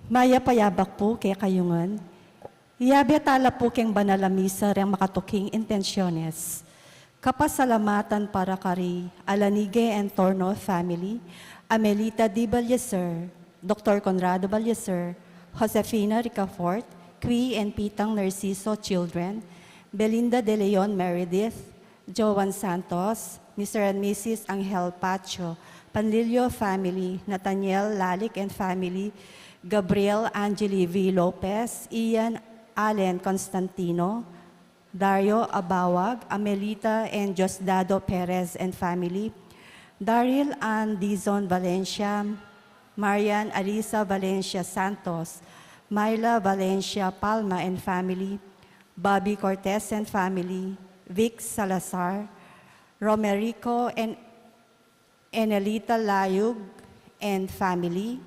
Maya payabak po kay kayungan. Iyabe tala po keng banalamisa ring makatuking intensyones. Kapasalamatan para kari Alanige and Torno family, Amelita D. Balleser, Dr. Conrado Balleser, Josefina Ricafort, Qui and Pitang Narciso children, Belinda De Leon Meredith, Joan Santos, Mr. and Mrs. Angel Pacho, Panlilio family, Nathaniel Lalik and family, Gabriel Angeli V. Lopez, Ian Allen Constantino, Dario Abawag, Amelita and Josdado Perez and family, Daryl Ann Dizon Valencia, Marian Alisa Valencia Santos, Myla Valencia Palma and family, Bobby Cortez and family, Vic Salazar, Romerico and Enelita Layug and family,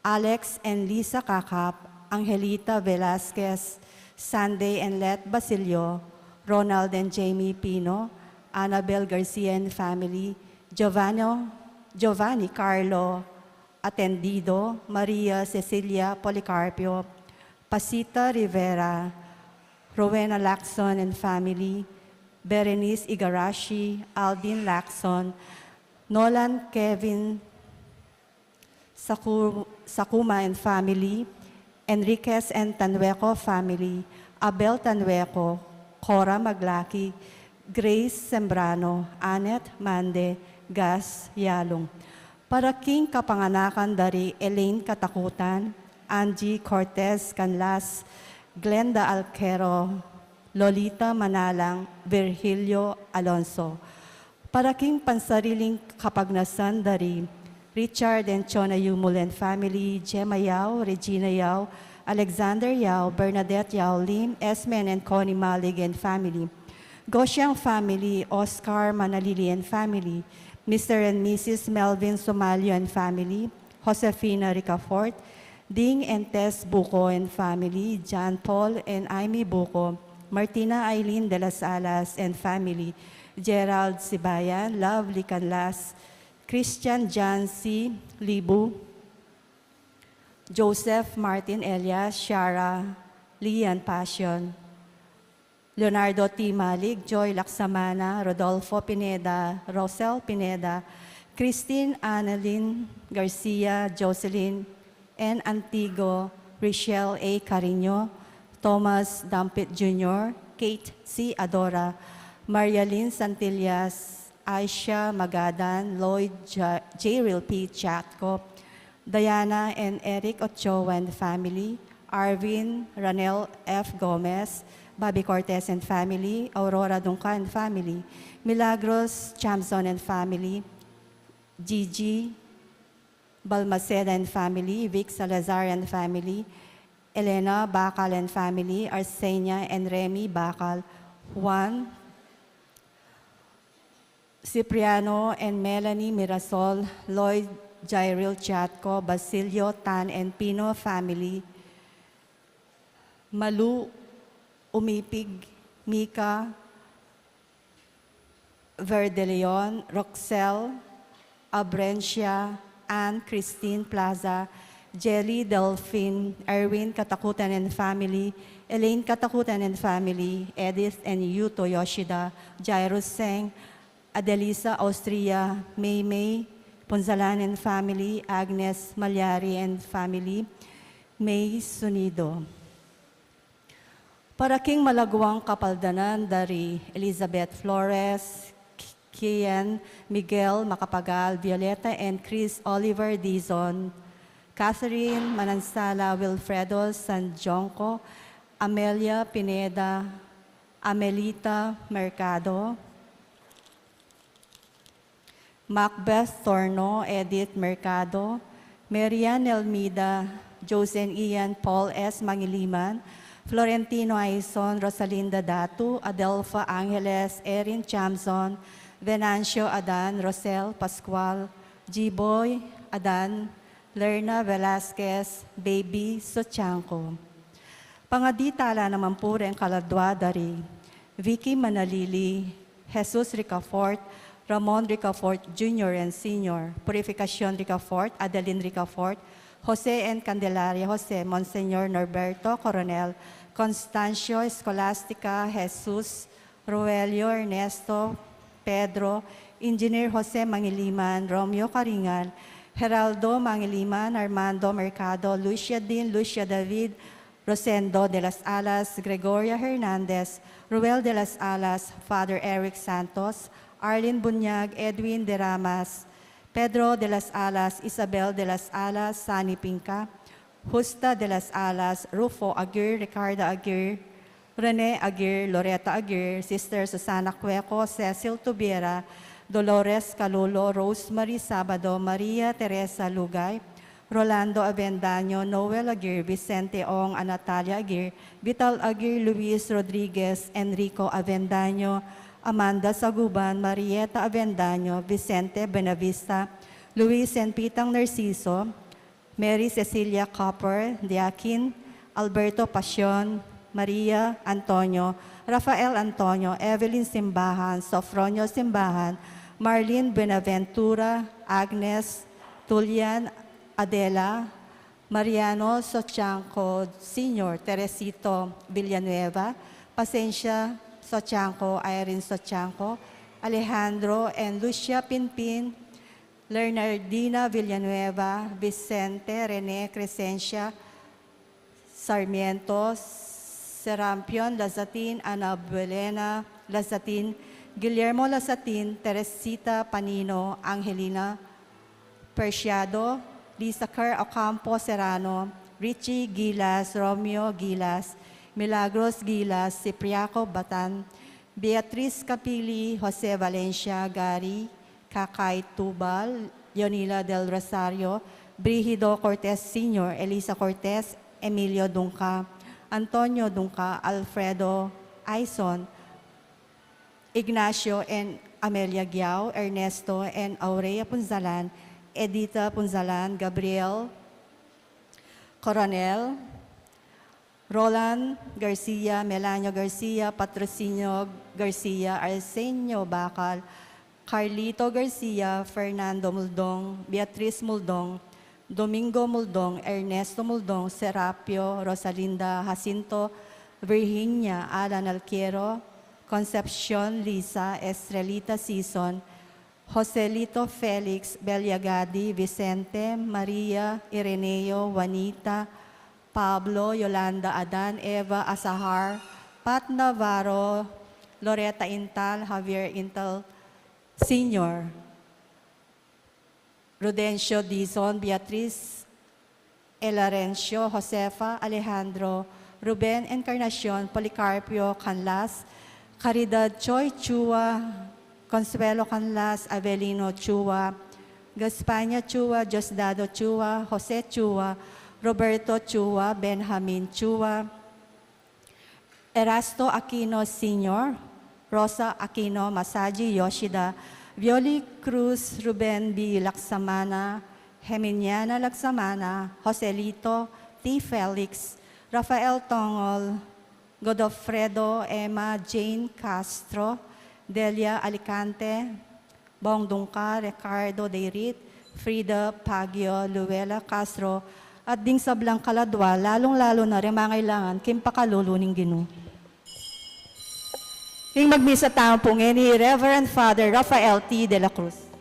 Alex and Lisa Kakap, Angelita Velasquez, Sunday and Let Basilio, Ronald and Jamie Pino, Annabel Garcia and family, Giovanni Carlo Atendido, Maria Cecilia Policarpio, Pasita Rivera, Rowena Lacson and family, Berenice Igarashi, Aldin Lacson, Nolan Kevin Sakuma and family, Enriquez and Tanweco family, Abel Tanweco, Cora Maglaki, Grace Sembrano, Anet Mande, Gas Yalong. Para king kapanganakan dari Elaine Katakutan, Angie Cortez Canlas, Glenda Alquero, Lolita Manalang, Virgilio Alonso. Para king pansariling kapagnasan dari Richard and Chona Yumulen family, Gemma Yao, Regina Yao, Alexander Yao, Bernadette Yao Lim, Esmen and Connie Malig and family, Gosyang family, Oscar Manalili and family, Mr. and Mrs. Melvin Somalio and family, Josefina Ricafort, Ding and Tess Buco and family, John Paul and Amy Buco, Martina Eileen de las Alas and family, Gerald Sibayan, Lovely Canlas, Christian John C. Libu, Joseph Martin Elias, Shara, Lian Passion, Leonardo T. Malig, Joy Laksamana, Rodolfo Pineda, Rosel Pineda, Christine Annalyn Garcia, Jocelyn N. Antigo, Richelle A. Carino, Thomas Dampit Jr., Kate C. Adora, Marialyn Santillas, Aisha Magadan, Lloyd J. Real P. Chatko, Diana and Eric Ochoa and family, Arvin Ranel F. Gomez, Bobby Cortez and family, Aurora Duncan and family, Milagros Chamson and family, Gigi Balmaceda and family, Vic Salazar and family, Elena Bacal and family, Arsenia and Remy Bacal, Juan Cipriano and Melanie Mirasol, Lloyd Jairil Chatco, Basilio Tan and Pino family, Malu Umipig, Mika Verdeleon, Roxelle Abrencia, Anne Christine Plaza, Jelly Delphine, Erwin Katakutan and family, Elaine Katakutan and family, Edith and Yuto Yoshida, Jairus Seng, Adelisa Austria, May Ponzalan and family, Agnes Malyari and family, May Sunido. Para king malagwang kapaldanan dari Elizabeth Flores, Kian Miguel Macapagal, Violeta and Chris Oliver Dizon, Catherine Manansala Wilfredo Sanjonco, Amelia Pineda, Amelita Mercado, Macbeth Torno, Edith Mercado, Marian Elmida, Josen Ian Paul S. Mangiliman, Florentino Aison, Rosalinda Datu, Adelfa Angeles, Erin Chamson, Venancio Adan, Rosel Pascual, G-Boy Adan, Lerna Velasquez, Baby Sochanco. Pangaditala naman po rin kaladwa dari Vicky Manalili, Jesus Ricafort, Ramon Ricafort Jr. and Sr., Purificacion Ricafort, Adeline Ricafort, Jose N. Candelaria Jose, Monseñor Norberto Coronel, Constancio Escolastica Jesus, Roelio Ernesto Pedro, Engineer Jose Mangiliman, Romeo Caringan, Geraldo Mangiliman, Armando Mercado, Lucia Din, Lucia David, Rosendo de las Alas, Gregoria Hernandez, Ruel de las Alas, Father Eric Santos, Arlene Bunyag, Edwin de Ramas, Pedro de las Alas, Isabel de las Alas, Sani Pinca, Justa de las Alas, Rufo Aguirre, Ricardo Aguirre, Rene Aguirre, Loretta Aguirre, Sister Susana Cueco, Cecil Tubiera, Dolores Calulo, Rosemary Sabado, Maria Teresa Lugay, Rolando Avendaño, Noel Aguirre, Vicente Ong, Natalia Aguirre, Vital Aguirre, Luis Rodriguez, Enrico Avendaño, Amanda Saguban, Marieta Avendaño, Vicente Benavista, Luis Pitang Narciso, Mary Cecilia Copper, Diakin, Alberto Pasion, Maria Antonio, Rafael Antonio, Evelyn Simbahan, Sofronio Simbahan, Marlene Benaventura, Agnes Tulian Adela, Mariano Sochanco Sr., Teresito Villanueva, Pasencia Sochanco, Irene Sochanco, Alejandro and Lucia Pinpin, Leonardina Villanueva, Vicente Rene Crescencia, Sarmiento, Serampion Lazatin, Ana Buelena Lazatin, Guillermo Lazatin, Teresita Panino, Angelina Persiado, Lisa Kerr Ocampo Serrano, Richie Gilas, Romeo Gilas, Milagros Gilas, Cipriaco Batan, Beatriz Capili, Jose Valencia Gari, Kakay Tubal, Leonila del Rosario, Brigido Cortez Sr., Elisa Cortez, Emilio Dunca, Antonio Dunca, Alfredo Aison, Ignacio and Amelia Giao, Ernesto and Aurea Punzalan, Edita Punzalan, Gabriel Coronel, Roland Garcia, Melanio Garcia, Patrocinio Garcia, Arsenio Bacal, Carlito Garcia, Fernando Muldong, Beatriz Muldong, Domingo Muldong, Ernesto Muldong, Serapio, Rosalinda Jacinto, Virginia, Alan Alquiero, Concepcion Lisa, Estrelita Season, Joselito Felix, Beliagadi, Vicente, Maria, Ireneo, Juanita, Pablo, Yolanda Adan, Eva Asahar, Pat Navarro, Loretta Intal, Javier Intal Sr., Rudencio Dizon, Beatriz Elarencio, Josefa Alejandro, Ruben Encarnacion, Policarpio Canlas, Caridad Choi Chua, Consuelo Canlas, Avelino Chua, Gaspania Chua, Diosdado Chua, Jose Chua, Roberto Chua, Benjamin Chua, Erasto Aquino Sr., Rosa Aquino, Masaji Yoshida, Violi Cruz, Ruben B. Laksamana, Geminiana Laksamana, Joselito T. Felix, Rafael Tongol, Godofredo Emma Jane Castro, Delia Alicante, Bong Dungka, Ricardo Deirit, Frida Pagio, Luella Castro, at ding sablang kaladwa, lalong-lalo na rin mangailangan kim pakaluluning Ginoo. King magmisa taong pungin ni Reverend Father Rafael T. de la Cruz.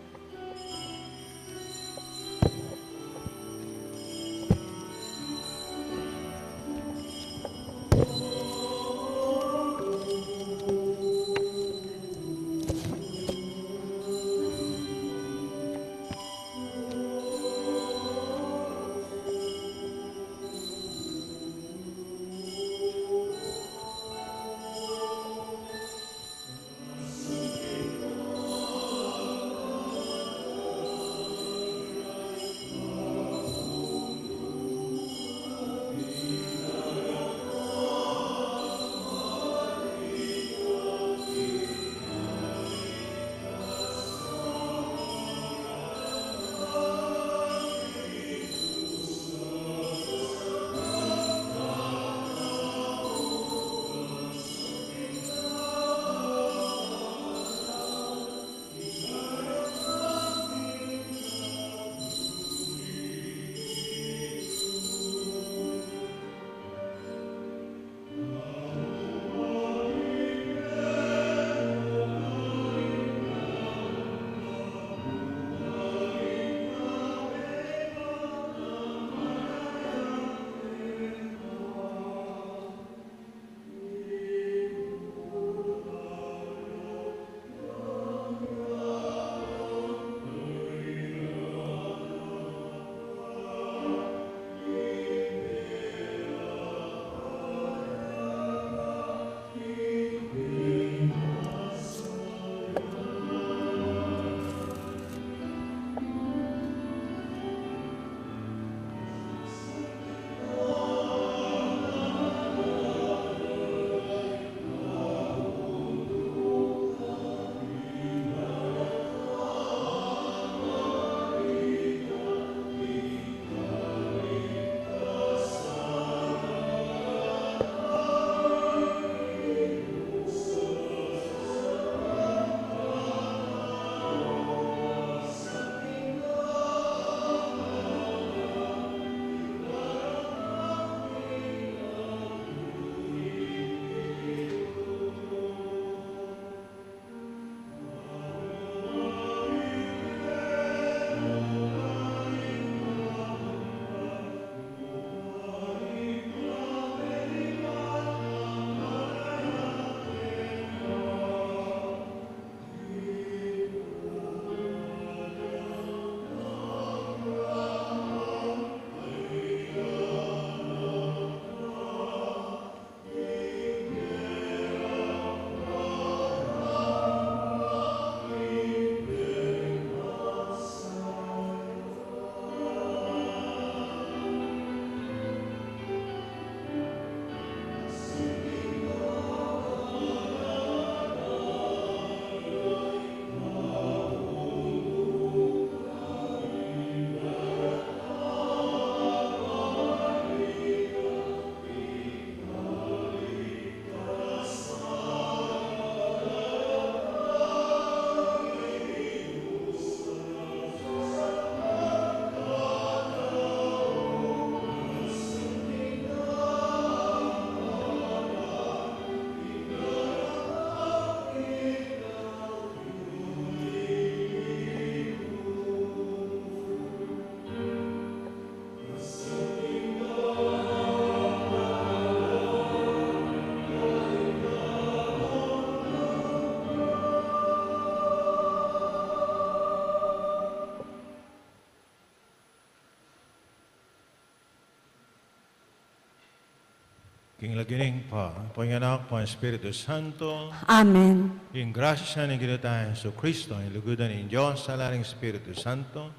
King lagining pa, Panganak po ang Espiritu Santo, Amen. yung grasya ng ginatayan sa Kristo, yung lugudan ng Diyos sa laring Espiritu Santo,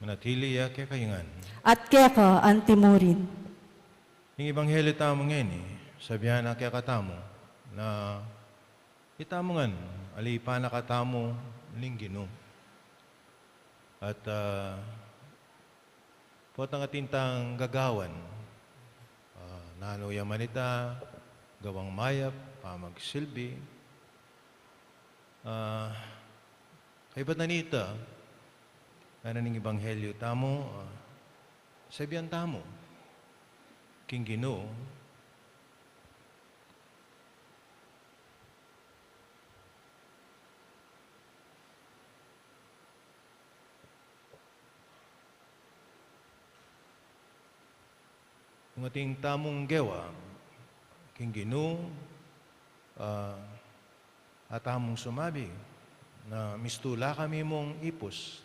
manatili ya kaya kayungan. At keka antimurin. Yung Ebanghelyo tamo ngayon, sabihan na kaya katamo, na itamongan, alipa na katamo, linggino. At potang atintang gagawan, nano yamanita, gawang mayap, pamagsilbi. Kay ba't nanita, kaya ning Ebanghelyo tamo, sabihan tamo, king Ginoo, yung ating tamong gewa, king Ginoo, at tamong sumabi, na mistula kami mong ipos,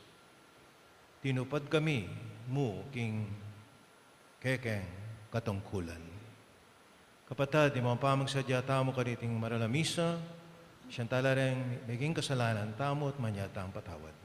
tinupad kami mo, king kekeng katungkulan. Kapatid, di mga pamagsadya tamo kaniting maralamisa, siyang tala rin naging kasalanan tamo at manyata ang patawad.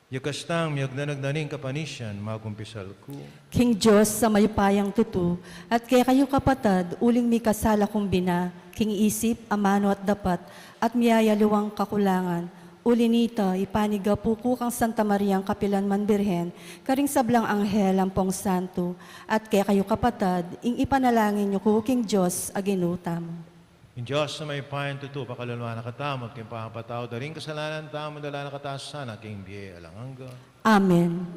Yakastang miyag na nagnaning kapanisyan, magumpisal ko. King Diyos sa mayupayang tutu, at kaya kayo kapatad, uling mi kasala kong bina, king isip, amano at dapat, at miyayaluwang kakulangan. Uli nito, ipaniga po kang Santa Mariang Kapilan Manbirhen, karing sablang anghel ang pong santo, at kaya kayo kapatad, ing ipanalangin niyo ko, King Diyos, aginutam. In Diyos na may payan tuto, pakaluluwa na katamot, king pahapataw, daring kasalanan tamo, dala na kataas sana, king biye alanganga. Amen.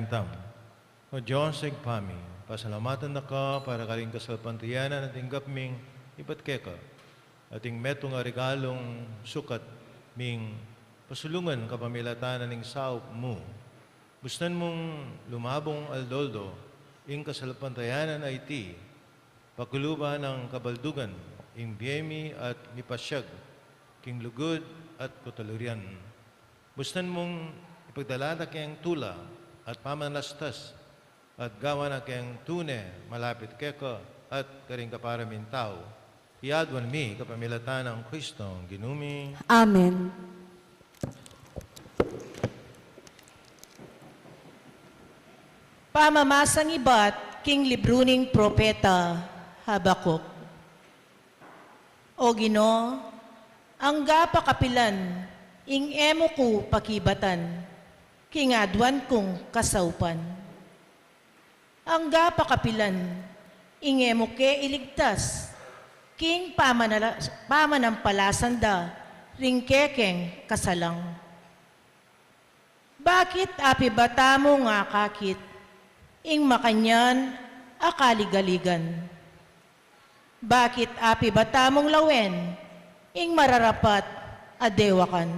intam. O Diyos pami, pasalamatan na ka para kaling kasalpantiyanan at inggap ming ibat keka. Ating meto nga regalong sukat ming pasulungan kapamilatanan ng saup mo. Gustan mong lumabong aldoldo, ing kasalpantayanan ay ti, pakuluban ng kabaldugan, ing biyemi at mipasyag, king lugod at kotalurian. Gustan mong ipagdalada kayang tula at pamanlastas, at gawa na kayang tune, malapit keka, at karing kaparamin tao. Iadwan mi kapamilatan ng Kristo, ginumi. Amen. Pamamasang ibat, king libruning propeta, Habakuk. O Ginoo, ang gapakapilan, ing emo ko pakibatan, king adwan kong kasaupan. Ang gapakapilan, ing emo ke iligtas, king pamanampalasan da, ring kekeng kasalang. Bakit api bata mo nga kakit, ing makanyan akaligaligan? Bakit api bata mong lawen, ing mararapat adewakan?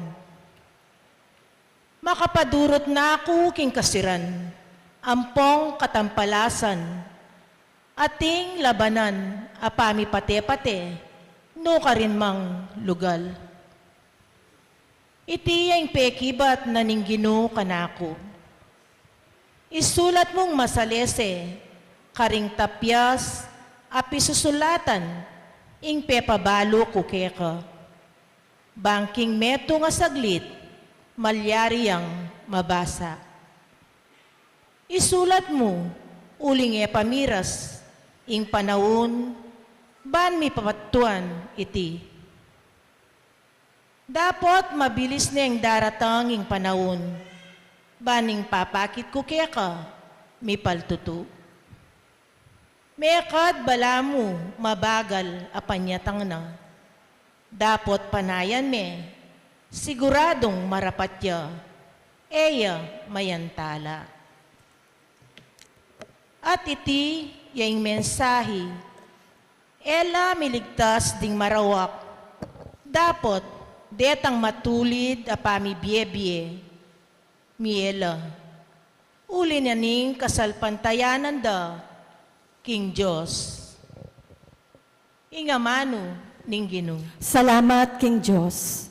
Makapadurot na ako king kasiran, ampong katampalasan, ating labanan apami pate-pate, no ka rin mang lugal. Iti yung pekibat na ninggino kanako. Isulat mong masalese, karing tapyas, api susulatan, ing pepabalo kukeka. Bangking meto nga saglit, malyari ang mabasa. Isulat mo, uling pamiras, ing panahon, ban mi papatuan iti. Dapat mabilis na yung daratang ing panahon, baning papakit ko kaya ka, mi paltutu. Mekad bala mo, mabagal apanyatang na. Dapat panayan me, siguradong marapatya, eya mayantala. At iti, yung mensahe, ela miligtas ding marawak, dapat detang matulid apami biye-biye, miela, uli na ning kasalpantayanan da, King Diyos. Ingamano ning Ginoo. Salamat, King Diyos.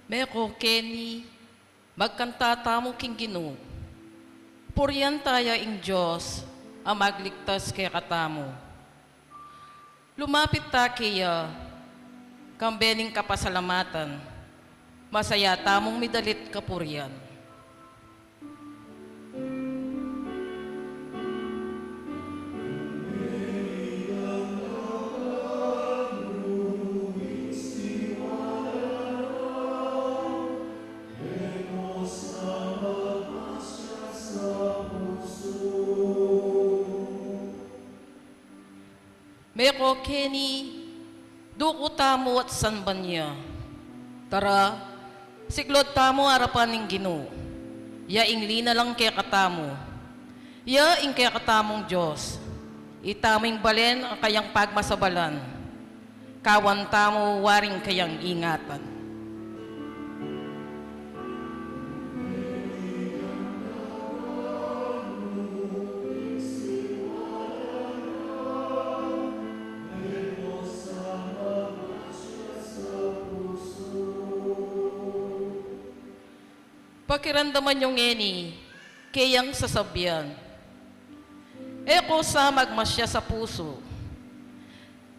Meko Kenny, magkanta mo king Ginoo. Puriyan tayo ing Diyos, ang magligtas kay katamo. Lumapit ta kaya, kambening kapasalamatan, masaya tamong midalit kapuriyan. Meko Kenny, duko tamo at sanban niya. Tara, siglod tamo harapan ng Ginoo. Ya ingli na lang kaya katamo. Ya ing kaya katamong Diyos. Itaming balen ang kayang pagmasabalan. Kawan tamo waring kayang ingatan. pakiramdaman yung ngeni, kayang sasabyan. Eko sa magmasya sa puso.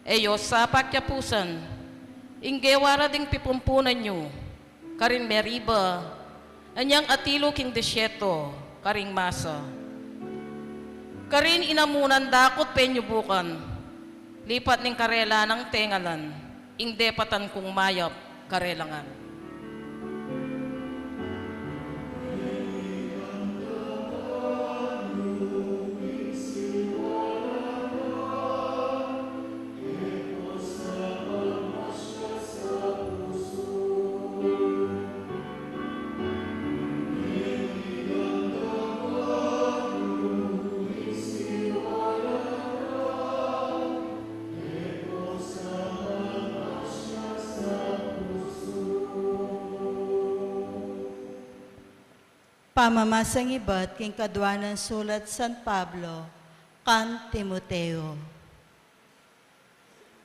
Eyo sa pakyapusan, inggewara ding pipumpunan nyo, karin meriba, anyang atilo king desyeto, karing masa. Karin inamunan dakot penyubukan, lipat ning karela ng tengalan, ingdepatan kung mayap karelangan. Pamamasang iba't king kadwanan sulat San Pablo, kan Timoteo.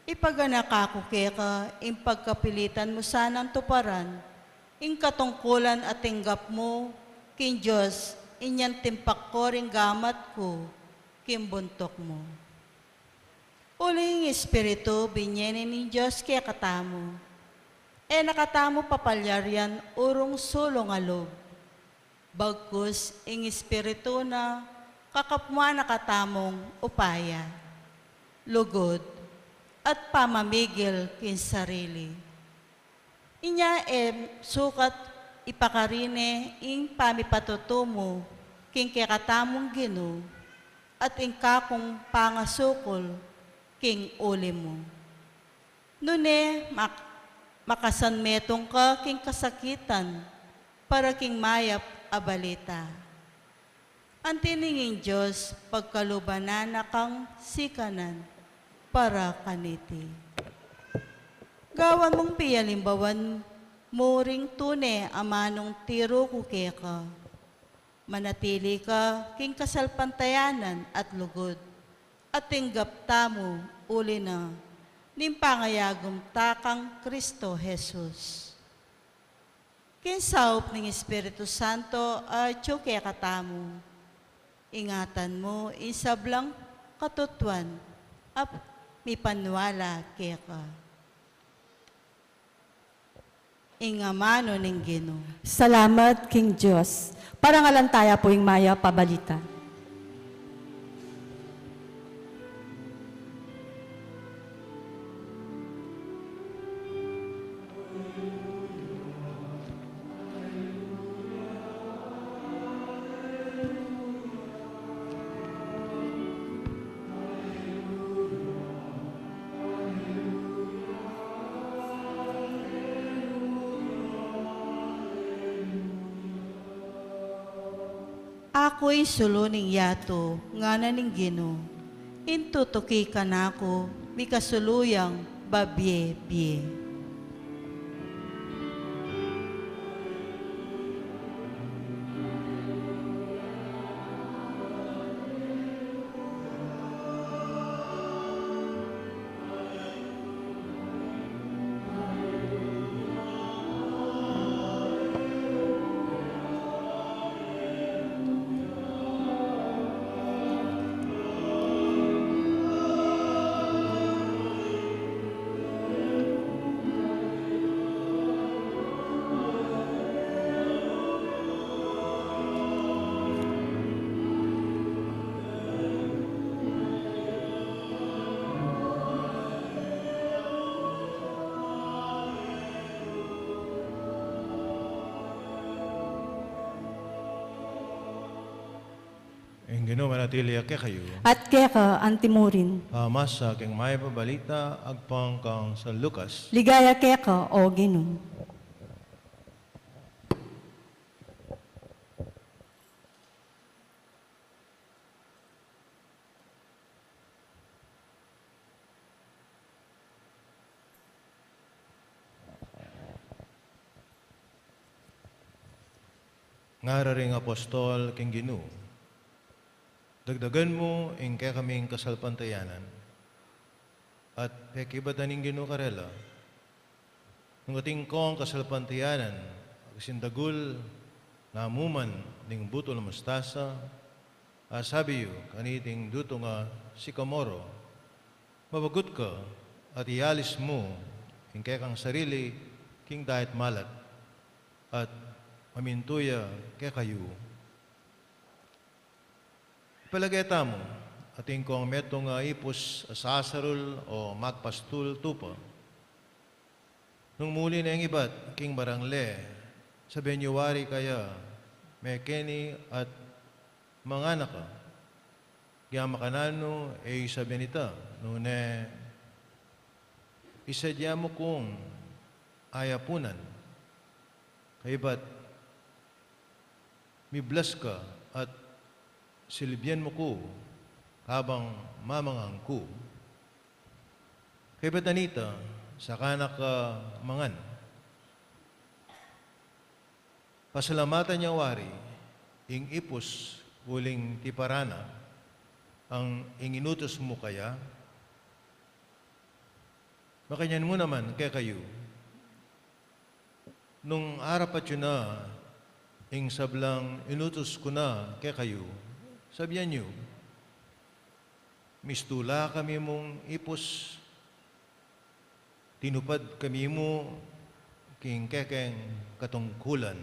Ipaganak ako keka, ing pagkapilitan mo sanang tuparan, ing katungkulan at tinggap mo, king Diyos, inyan timpak ko ring gamat ko, king buntok mo. Uling Espiritu, binyenin ni Diyos kaya katamo, nakatamo papalyaryan urong sulong alob. Bagkus ing espiritu na kakapwa nakatamong upaya, lugod, at pamamigil kin sarili. Inya sukat ipakarine ing pamipatutumo king kakatamong Gino at ing kakong pangasukol king uli mo. Nune makasanmetong ka king kasakitan para king mayap abalita. Ang tiningin Diyos, pagkalubanan na kang sikanan para kaniti. Gawan mong piyalimbawan mo ring tune amanong tiro kukeka. Manatili ka king kasalpantayanan at lugod, at tinggap tamo uli na nimpangayagom takang Kristo Jesus. Kinsaup ng Espiritu Santo at tsuke katamo. Ingatan mo isablang katutuan at mipanwala keka. Ingamano ng Ginoo. Salamat, King Diyos. Parangalantaya po yung maya pabalita. Ako'y suluning yato, nga naning Ginoo. Intutuki ka na ako, mikasuluyang babye-bye. Ang Ginoo manatili ake kayo. At keka antimurin. Pamas sa aking may pabalita, agpang kang San Lucas. Ligaya keka o Ginoo. Nga ring apostol king Ginoo. Dagdagan mo ing kaya kaming kasalpantayanan at pekibatan ning Ginoo karela. Nung ating kong kasalpantayanan, sindagul namuman ning buto ng mustasa, sabi yu, kaniting duto nga sikamoro, mabagot ka at ialis mo king kang sarili king dahit malat at mamintuya kayo. Palageta mo, ating kong metong ipos asasarol o magpastul tupa. Nung muli na yung iba't king barangle, sa Benyuwari kaya, mekeni at mga anak ka. Kaya makanano, sa benita, nune, isadya mo kong ayapunan. Kaya ba't miblas ka at silibyan mo ko habang mamangang ko. Kaya ba't anita, sa kanak mangan, pasalamatan niya wari, ing ipos uling tiparana, ang inginutos mo kaya, makanyan mo naman kaya kayo, nung arapat yun na, ing sablang inutos ko na kaya kayo, sabihan nyo, mistula kami mong ipos, tinupad kami mo, king kekeng katungkulan,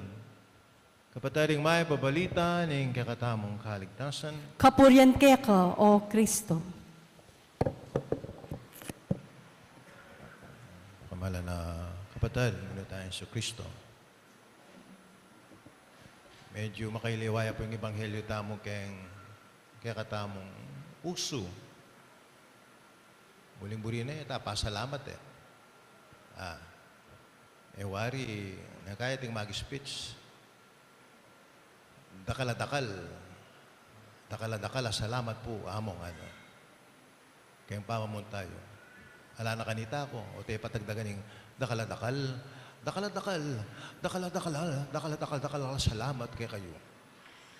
kapataring may pabalita ng kakatamong kaligtasan, Kapurian keka, O Kristo. kamala na kapatid, muna tayo sa Kristo. Medyo makailiwaya po yung ebanghelyo tamo keng kakatamong uso. Buling-buri na pasalamat wari, nakaya ting mag-speech. Dakala-dakal, salamat po, among ano. Kayong pamamon tayo. Ala na kanita ko, o tayo patagdaganing, dakala-dakal, salamat kay kayo.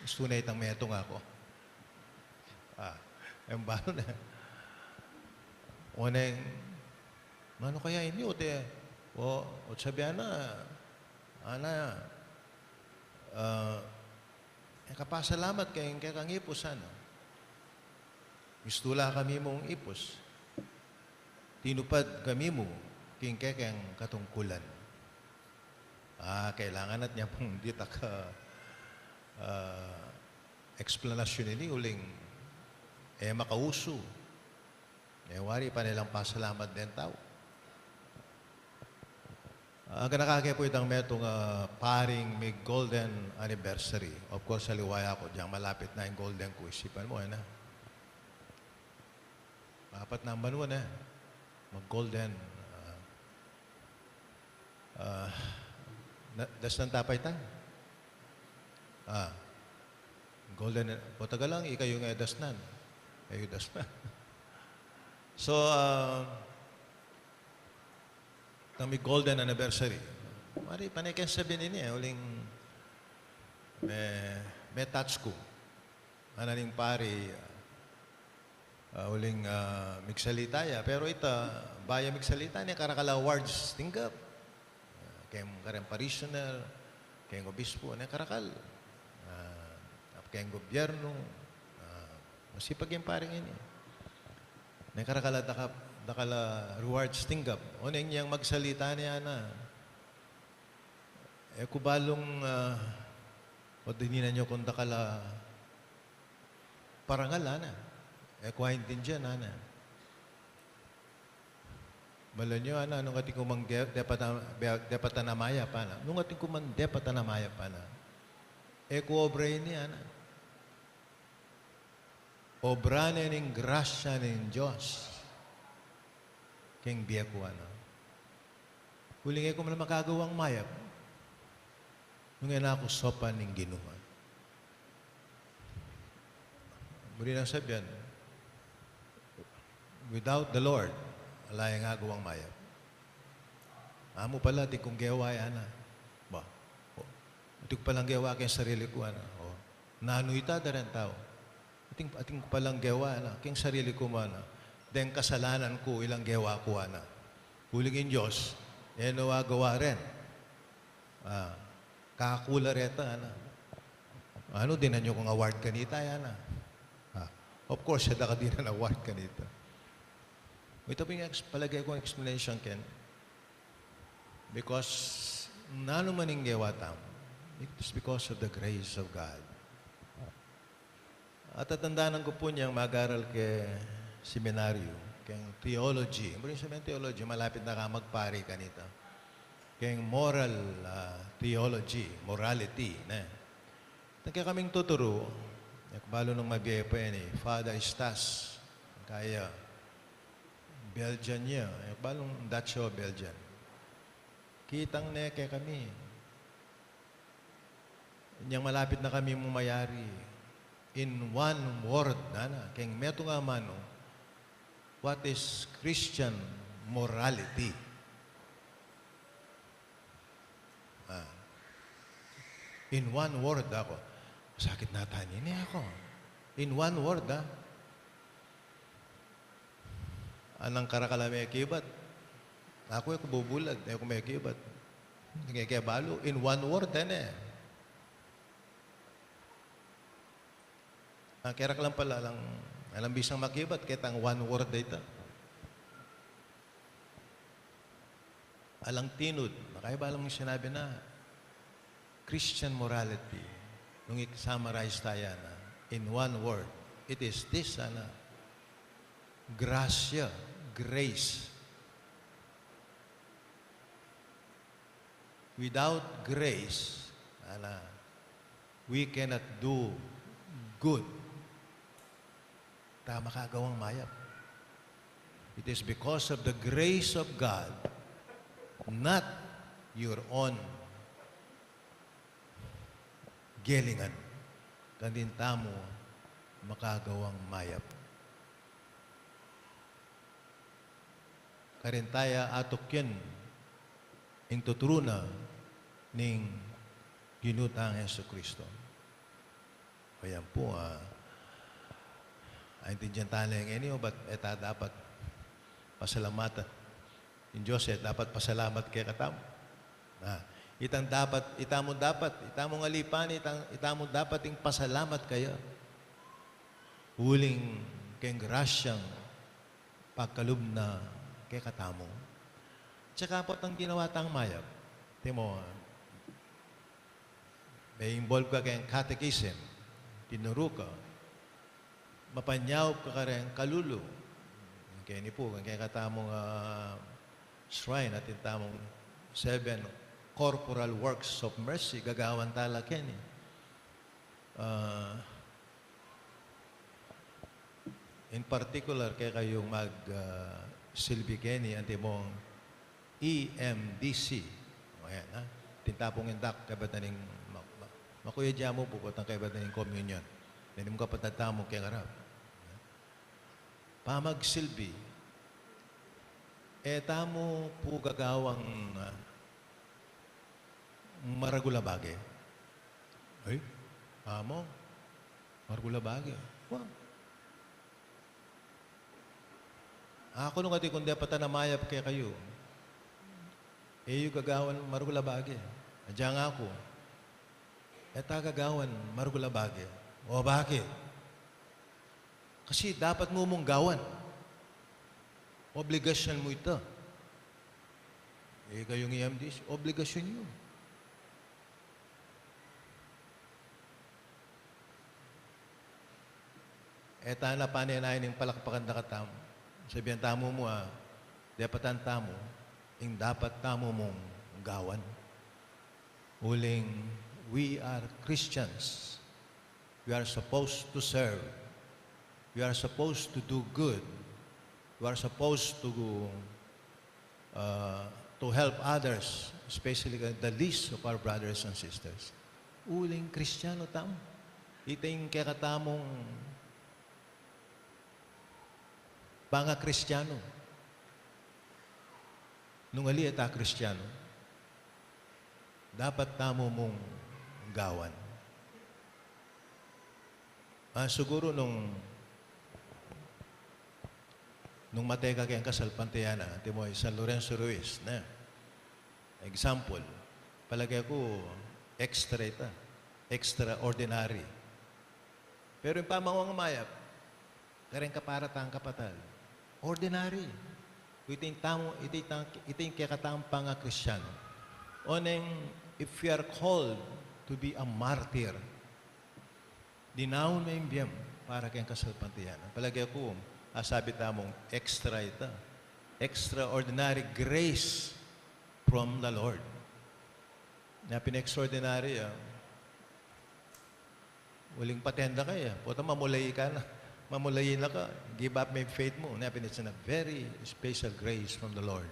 Gusto na itang metong ako. Yung balo na. Unang, ano kaya inyo, te? O sabihan na, kapasalamat kay kang ipos, Mistula kami mong ipos. Tinupad kami mo, king kekeng katungkulan. Kailangan at niya pong dita ka explanation nili uling makauso. Wari pa nilang pasalamat din tao. Ganakakaya po itang metong paring may golden anniversary. Of course, sa liwaya ko, diyang malapit na yung golden ko. Isipan mo, Apat na ang banwan, mag-golden. Das ng tapay tan. Golden, o taga lang, ikayo nga dasnan. Kayo dasnan. So, kami golden anniversary. Mari, panikin sabihin niya, uling may touch ko. Ananing pari, uling migsalita ya. Pero ita, baya migsalita niya, karakala awards, tinggap. Kayong karang parishioner, kayong obispo, niya karakal. Kayong gobyerno, masipag yung paring ini. Niya karakala dakala rewards tinggap. O niyang magsalita niya na. Kubalong o dininan niyo kung dakala parangal, kuhain din dyan, Bala niyo, nung ating kumang depatanamaya pa na. Nung ating kumang depatanamaya pa na. Kuobre niya, obra na ng grasya ng Diyos. Keng biya ko, Huling ko man makagawang mayap. Nung ako sopan ng Ginoo. Muli lang sabihan, without the Lord, alay nga gawang mayap. Amo pala, di kong gawa Ba? Di ko palang gawa kayong sarili ko, Nanuita da rin tao. Ating palang gawa, kayong sarili ko, Den kasalanan ko, ilang gawa ko, Huligin Diyos, gawa rin. Kakakula reta, Ano, din nyo kong award kanita, yan ah. Of course, siya ka din ang award kanita. Ito po yung palagay kong explanation, Ken. Because, nano maning gewatang, it is because of the grace of God. At tatandaan ko po niyang mag-aral kay seminaryo, kay theology. Muli sabihin theology, malapit na ka magpari kanita. Kay moral theology, morality. Nagkaya kaming tuturo, balo nung mabiyay pa yan Father Stas, kaya Belgian niya, balong Dutch o Belgian. Kitang neke kami. Niyang malapit na kami mumayari. In one word, keng meto nga mano, what is Christian morality? In one word ako. Sakit na tanin ako. In one word, Anang karakala may kibat. Ako yung bubulad. Ako may kibat. Hindi kaya balo. In one word, Kaya lang pala lang, alam bisang makibat, kaya tang one word dito. Alang tinod, nakaiba lang yung sinabi na Christian morality. Nung i-summarize tayo na, in one word, it is this, gracia, grace. Without grace, we cannot do good. Tama kagawang mayap. It is because of the grace of God, not your own gelingan. Kaninta mo makagawang mayap. Karintaya atok yan in tutruna ning ginutang Yesu Kristo. Ayan po, intindihan tayo ng inyo, ba't eta dapat pasalamatan? Yung Diyos, dapat pasalamat kay katam. Itamong alipan, itamong dapat yung pasalamat kayo. Huling keng grasyang pagkalub na kay katamo. Tsaka po ang ginawa tang mayap. Timo, may involve ka kayong catechism, tinuro ka, mapanyaw ka rin kalulu. Kaya ni po, kaya katamong shrine at tamong 7 corporal works of mercy, gagawan tala ken in particular, kaya kayong silbi keni ang timong EMDC. Ayan, tintapong indak, kabat na ning makuya dyan mo, pupot ang kabat na ning communion. Nanim ka patatamo kaya ngarap. Pamagsilbi, tamo po gagawang maragulabage. Ay, amo, maragulabage. Wow. Ako nung ati kundi patanamayap kaya kayo, yung gagawan maragulabage. Adyan nga ako, gagawan maragulabage. O bakit? Kasi dapat mo mong gawan. Obligasyon mo ito. Kayong EMDs, obligasyon nyo. Tana paninayin ng palakpakan na katam. Sabihan tamo mo, dapatan tamo, yung dapat tamo mong gawan. Uling, we are Christians. We are supposed to serve. We are supposed to do good. We are supposed to help others, especially the least of our brothers and sisters. Uling Kristiyano tam. Ito yung kakatamong banga Kristiyano. Nung ali ata Kristiyano, dapat tamo mong gawan. Siguro nung mateka kayang kasalpantayana, timoy San Lorenzo Ruiz, na example, palagay ko extra ita. extraordinary. Pero yung pamangong mayap, kareng kaparatang kapatal, ordinary. Ito yung kikatang panga Kristiyan. Oneng, if we are called to be a martyr, dinawon na yung biyam para kayong kasalpantiyanan. Palagi ako, sabi tamong extra ito. Extraordinary grace from the Lord. Na pin-extraordinary, waling patenda kaya. Puto mamulay ka na. Mamulayin na ka. Give up my faith mo. Na it's a very special grace from the Lord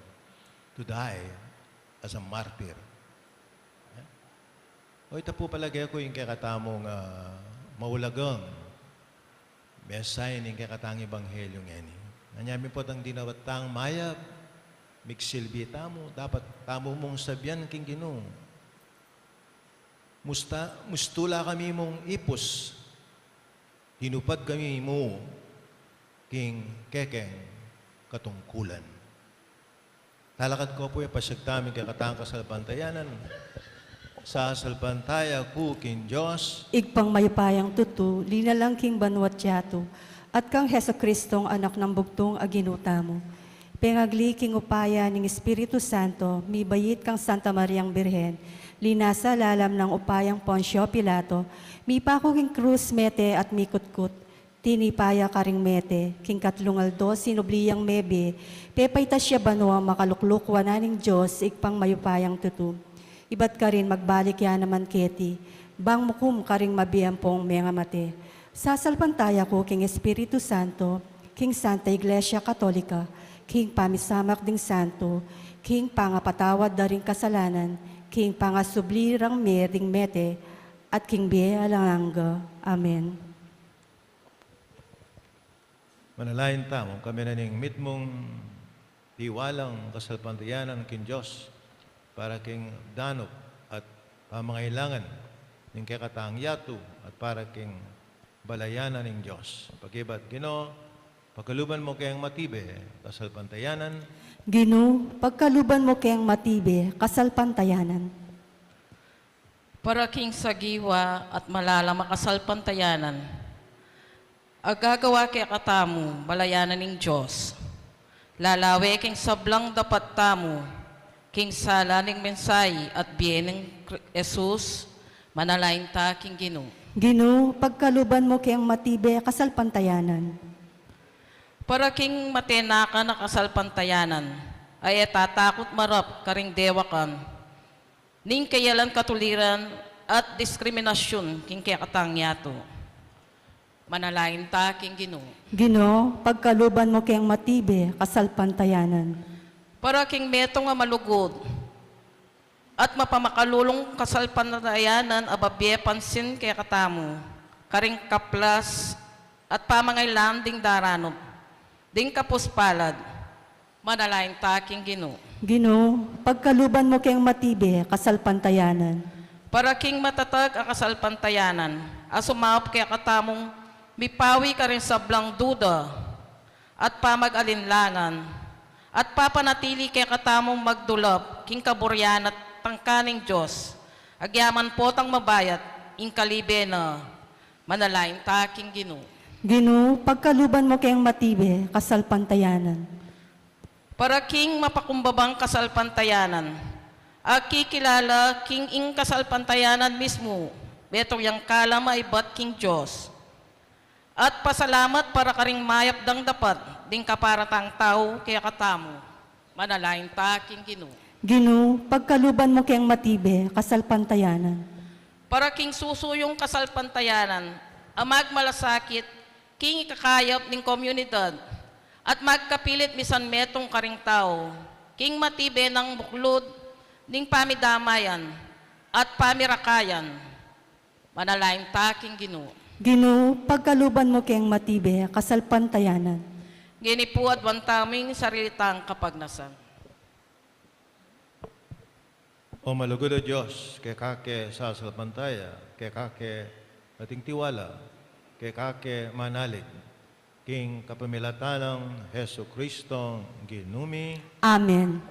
to die as a martyr. O ito po palagi ako yung kakatamong maulagang mesay ng kakatang ebanghelyo ngeni. Nanyami po tang dinawatang mayap, miksilbi tamo, dapat tamo mong sabyan king Ginoo. Mustula kami mong ipos, hinupad kami mo king kekeng katungkulan. Talakad ko po yung pasyagtaming kakatang kasalpantayanan. Sa salpantaya ku king Diyos, Igpang mayupayang tutu, linalang king banwat yato, at kang Heso Kristong anak ng bugtong aginuta mo. Pengagli king upaya ng Espiritu Santo, mi bayit kang Santa Mariang Birhen, linasa lalam ng upayang Poncio Pilato, mi pako king krus mete at mikutkut, tinipaya karing mete, king katlungaldo sinubliyang mebe, pepay tasya banwa makaluklukwa na ning Diyos, igpang mayupayang tutu. Ibat ka rin magbalik yan naman keti, bang mukum ka rin mabiyampong mga mate. Sasalpantaya ko king Espiritu Santo, king Santa Iglesia Katolika, king pamisamak ding santo, king pangapatawad daring kasalanan, king pangasublirang merding mete, at king biya alanganga. Amen. manalain tamo kami na ning mitmong tiwalang kasalpantayanan king Diyos para king danop at pamangailangan ning kakatang yato at para king balayanan ning Diyos. Pagibat Ginoo, pagkaluban mo kayang matibe, kasalpantayanan, Ginoo, pagkaluban mo kayang matibe, kasalpantayanan. Para king sagiwa at malala makasalpantayanan, agagawa kay katamu, balayanan ning Diyos. Lalawe king sablang dapat tamu, king sala ning mensay at biyeneng Jesus, manalain ta king Ginoo. Ginoo, pagkaluban mo kayang matibe, kasalpantayanan. Para king matenaka na kasalpantayanan, ay tatakot marap karing dewakan, ning kayalan katuliran at diskriminasyon king kakatang yato. Manalain ta king Ginoo. Ginoo, pagkaluban mo kayang matibe, kasalpantayanan. Para king metong nga malugod at mapamakalulong kasalpantayanan ababye pansin kay katamu, karing kaplas at pamangailan ding daranop, ding kapuspalad, manalain ta king Ginoo. Ginoo, pagkaluban mo kayang matibe, kasalpantayanan. Para king matatag ang kasalpantayanan, asumap kay katamong mipawi ka rin sablang duda at pamag-alinlangan at papanatili kay katamong magdulap king kaburyan at tangkaning Diyos. Agyaman po tang mabayat, ing kalibe na manalain ta king Ginoo. Ginoo, pagkaluban mo kayang matibe, kasalpantayanan. Para king mapakumbabang kasalpantayanan, akikilala king ing kasalpantayanan mismo, betong yang kalam ay bat king Diyos. At pasalamat para karing mayap dang dapat, ding kaparatang tao kaya katamu, manalain ta king Ginoo. Ginoo, pagkaluban mo kayang matibe, kasalpantayanan. Para king susuyong kasalpantayanan, amag malasakit, king ikakayap ning komunidad, at magkapilit misan metong karing tao, king matibe ng buklod, ning pamidamayan, at pamirakayan, manalain ta king Ginoo. Ginoo, pagkaluban mo kayang matibe, kasalpantayanan. Ginipuad wantaming sarilitang kapagnasan. o malugod o Diyos, kay kake sa salpantaya, kay kake ating tiwala, kay kake manalig, king kapamilatanang Heso Kristong ginumi, Amen.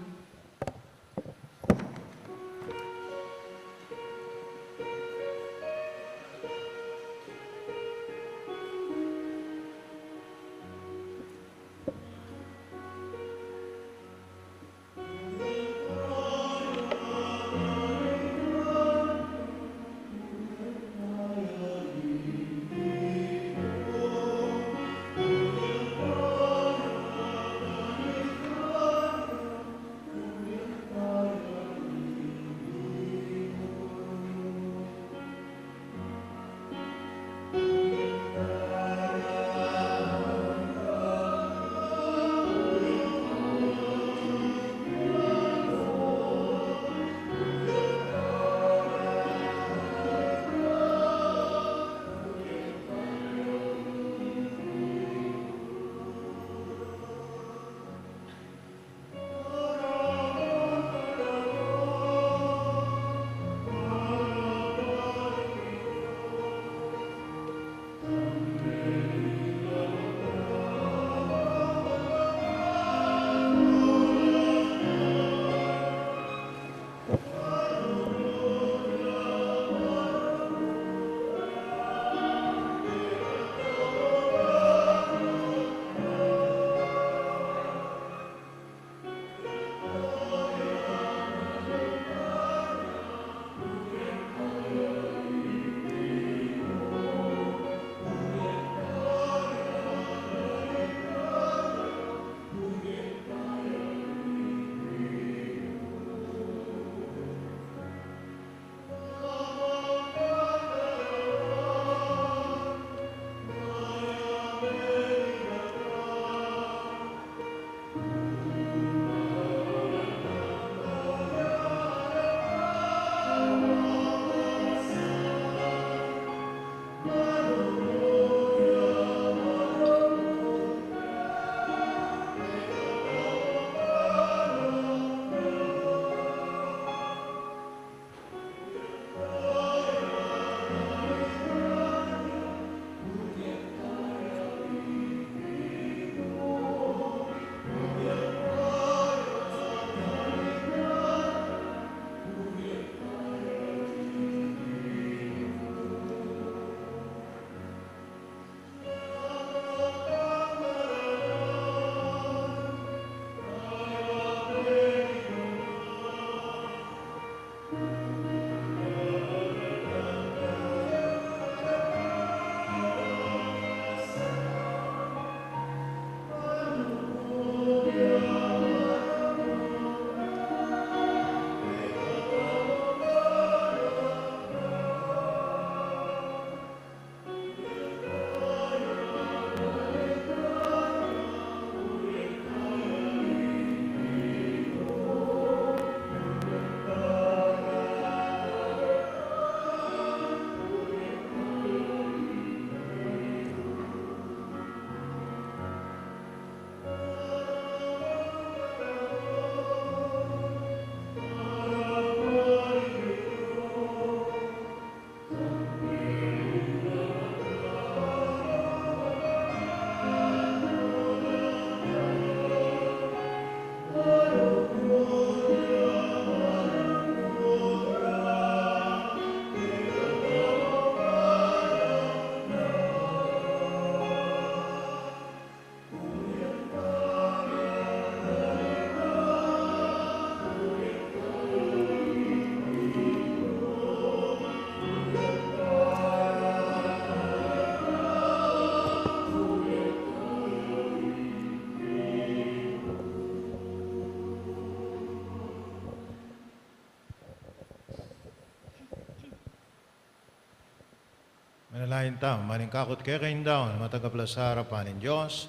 Kain tao, malingkakot kaya kain daw, na matagapla sa harapan ng Diyos,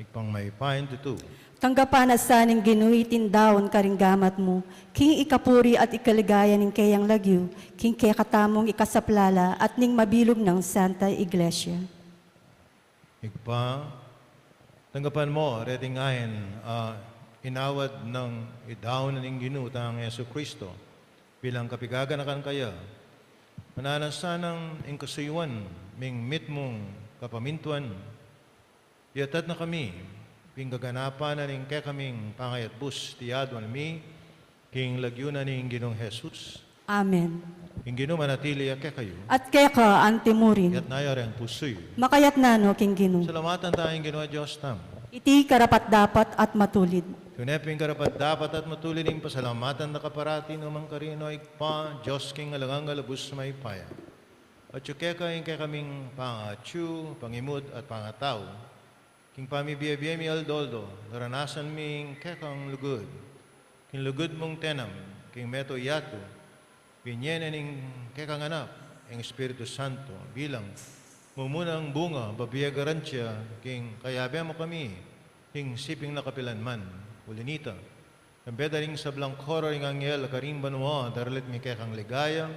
ikpang may pain tutu. Tanggapan at saning ginuitin daon karinggamat mo, king ikapuri at ikaligaya ning kayang lagyu, king kaya katamong ikasaplala at ning mabilog ng Santa Iglesia. Ikpa, tanggapan mo, retingahin, inawad ng idaw na ning ginutang Yesu Kristo, bilang kapigaganakan kaya, mananasanang ingkasuyuan, ming mitmong kapamintuan, yatat na kami, pinggaganapan na ning kaya kaming pangayat bus, tiyadwan mi, king lagyo na ning ginong Jesus, Amen. king ginong manatili kaya kayo, At kaya ka, antimurin, yat nayari ang pusoy. makayat nano king ginu. Salamatan tayong ginawa Diyos tam. Iti karapat dapat at matulid. Tuneping karapat dapat at matulining pasalamatan na kaparati numang karino ikpa, Diyos king alagang galabus may paya. At yukeka yung kaya kaming pangatsu, pangimud at pangataw. King pamibiyabiyay mi aldoldo, naranasan ming kaya kang lugod. King lugod mong tenam, king meto yato, pinyena ning kaya kang anak, ang Espiritu Santo, bilang mumunang bunga, babiyagaran siya, king kayabe mo kami, king siping nakapilan man, ulinita. Kambeda ring sa blangkoro ring angyel, karimban mo, daralit mi kaya kang ligaya,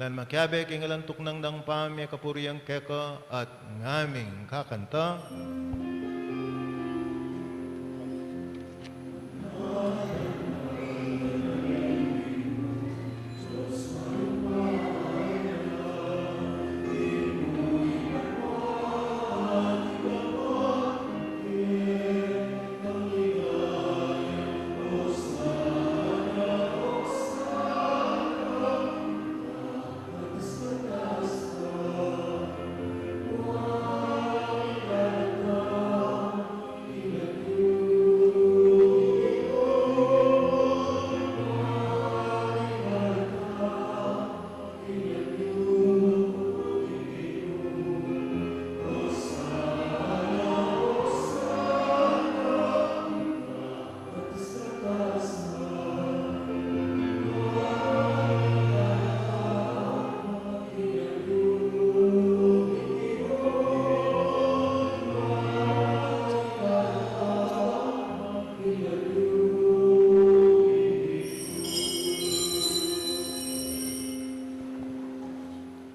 lan makyabe king alantok ng dangpami, kapuriyang keka, at ngaming kakanta.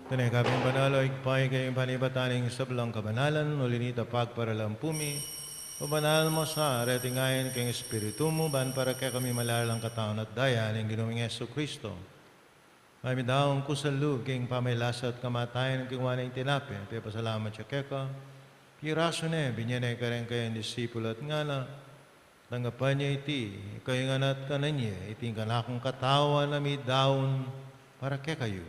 Tanay kaping panalo, ikpay kayong panibataning sablang kabanalan, ulinita pagparalampumi, o banal mo sa retingayan kayong Espiritu mo, ban para kaya kami malalang kataon at daya ng ginuming Yesu Kristo. Kami daong kusalub kayong pamaylasa at kamatayan ng kingwa ng tinapi, kaya pasalamat siya keka, piraso na, binyanay ka rin kayong disipulo at ngana, tanggapan niya iti, kayo nga nat kanan niya, iting kanakong katawan na may daon para kaya kayo.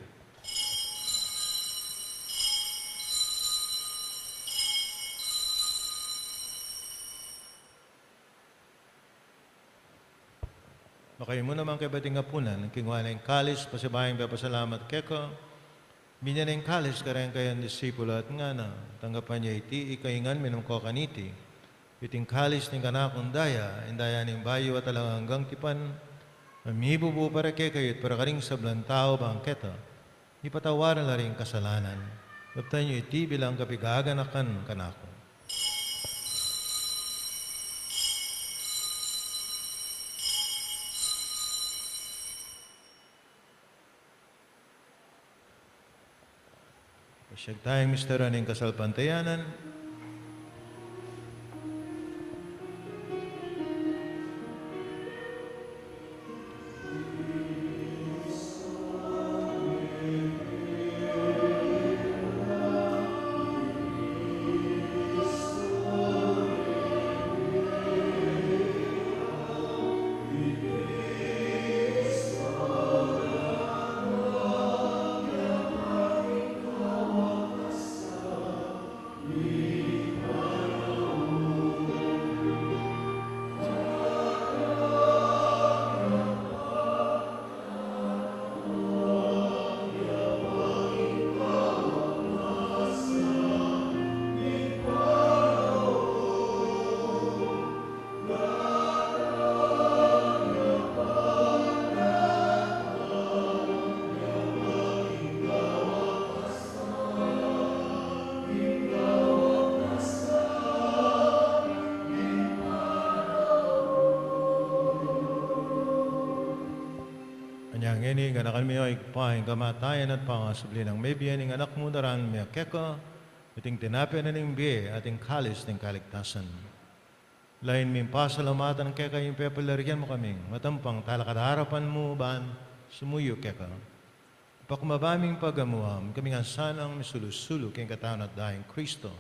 Makayo mo naman kay bating apunan, kingwa na yung kalis, pasibayang papasalamat keko, binyan na yung kalis, karang kayang disipulo at nga na, tanggapan niya iti, ikaingan minumko kaniti, iting kalis ng kanakong daya, indaya ng bayo at alang hanggang tipan, mamibubu para kay kayo, para karing sablan tao bangketa, ipatawaran na rin kasalanan, gaptan niyo iti bilang kapigaganakan kanako. Siyag tayong mistero ng kasalpantayanan. ini ganakan mi ay pahin kamatayan at pangasubli ng may biyaning anak mo daran mi keka, iting tinapin na ning biye ating kalis ng kaligtasan. Lain mi pasalamatan keka yung pepalarian mo kaming, matampang talakadarapan mo ban, sumuyo keka. Pakumabaming pagamuham, kami nga sanang misulusulo kayong katawan at dahing Kristo.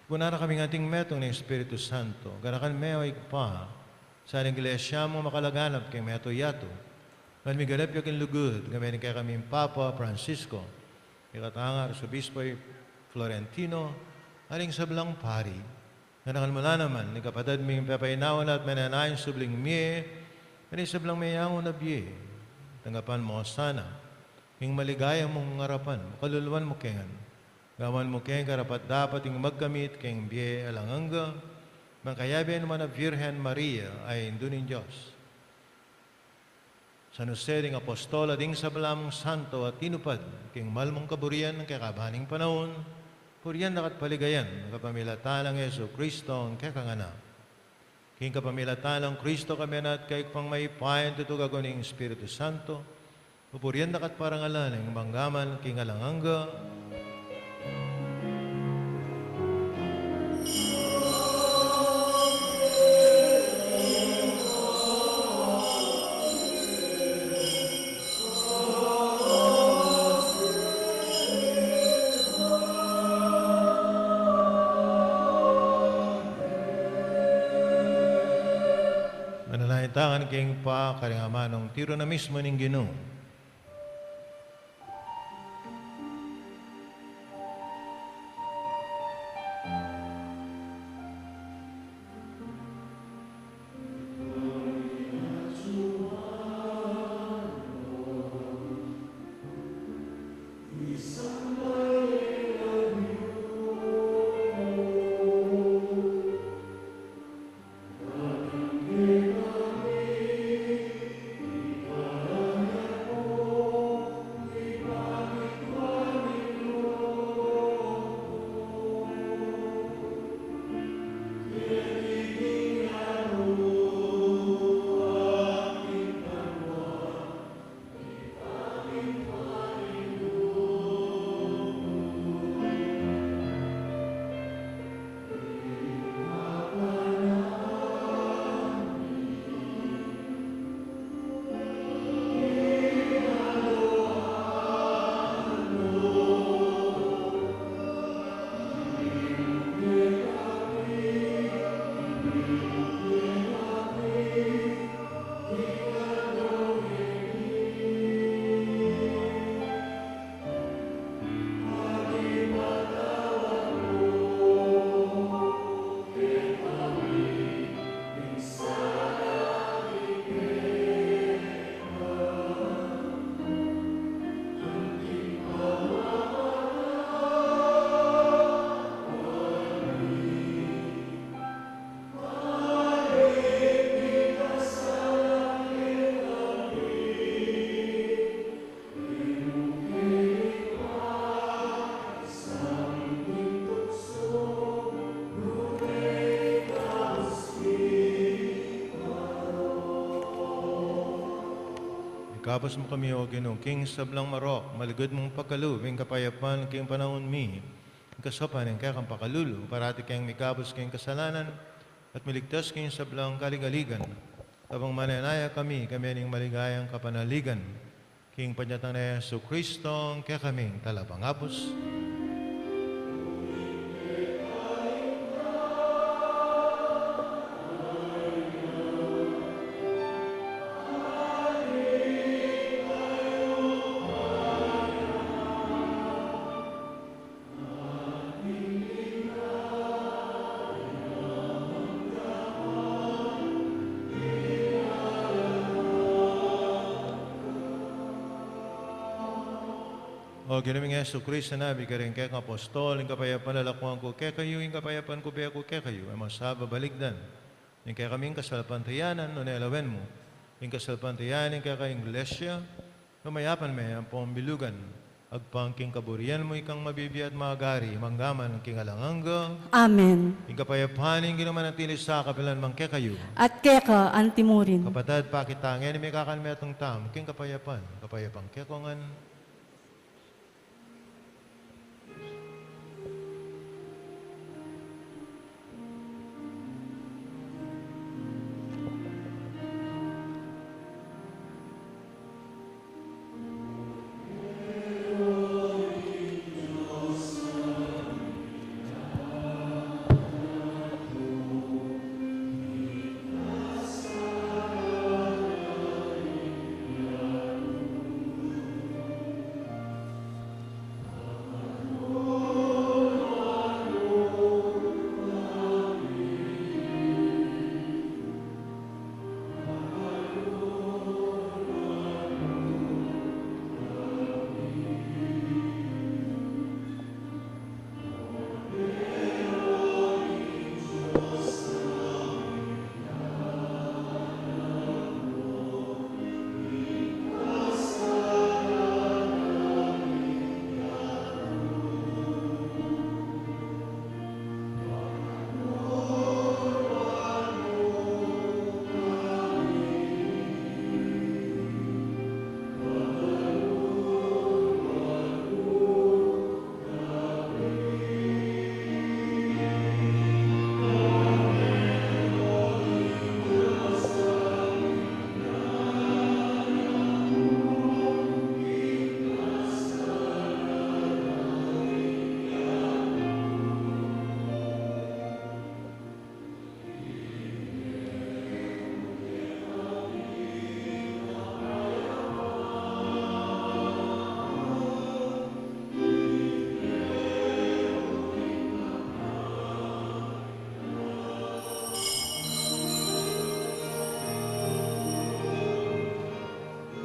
Kunara kaming ating metong ng Espiritu Santo, ganakan meo ikpa, sa iglesia mo makalaganap kayong meto yato. Kan mi galap yakin lugod, kami kaya kami Papa Francisco, ikatangar sa Bispoy Florentino, aling sablang pari. Ganakan mula naman, ni kapatid mi papainawan at mananayin subling miye, kani sablang mayangon na biye. Tanggapan mo sana, yung maligaya mong ngarapan, makaluluan mo kengan. Gawan mo keng karapat dapat yung magkamit keng biye alanganga, mangkayabi naman na Virgen Maria ay indunin Diyos. Sa nuseding apostol at sa balamong santo at tinupad, king malmong kaburian ng kakabaning panahon, puriyan nakat paligayan, kapamilatan ng Yesu Kristo ang kakangana. King kapamilatan ng Kristo kami na at kay pang may payan tutugago ng Espiritu Santo, pupuriyan nakat parangalan ng manggaman king alanganga, tangan king pa karingamanong tiro na mismo ning Ginoo. Kapos mo kami, O Ginoo, king sablang marok, maligod mong pagkalu, king kapayapan, king panahon mi, king kasopan, king kakang pakalulu, parati king mikapos, king kasalanan, at miligtas king sablang kaligaligan. Tabang mananaya kami ning maligayang kapanaligan, king panyatang na Yesu Kristo, kaya kaming talapangapos. O ginaming Yesu Kristo na, bigaring kaya ng apostol, yung kapayapan lalakuan ko, kaya kayo, yung kapayapan ko, kaya kayo, ay masaba baligdan. Yung kaya kaming kasalpantayanan, no nelawen mo, yung kasalpantayanan, kaya kayong iglesia, lumayapan may ang pambilugan, agpangking kaburian mo ikang mabibi at magari, manggaman ng kingalanganga, Amen. ing kapayapaning ginamanatili sa kapilan mangke kayo. At keka antimurin. Kapatad, pakitangin, may kakalmi atong tam, king kapayapang kekongan,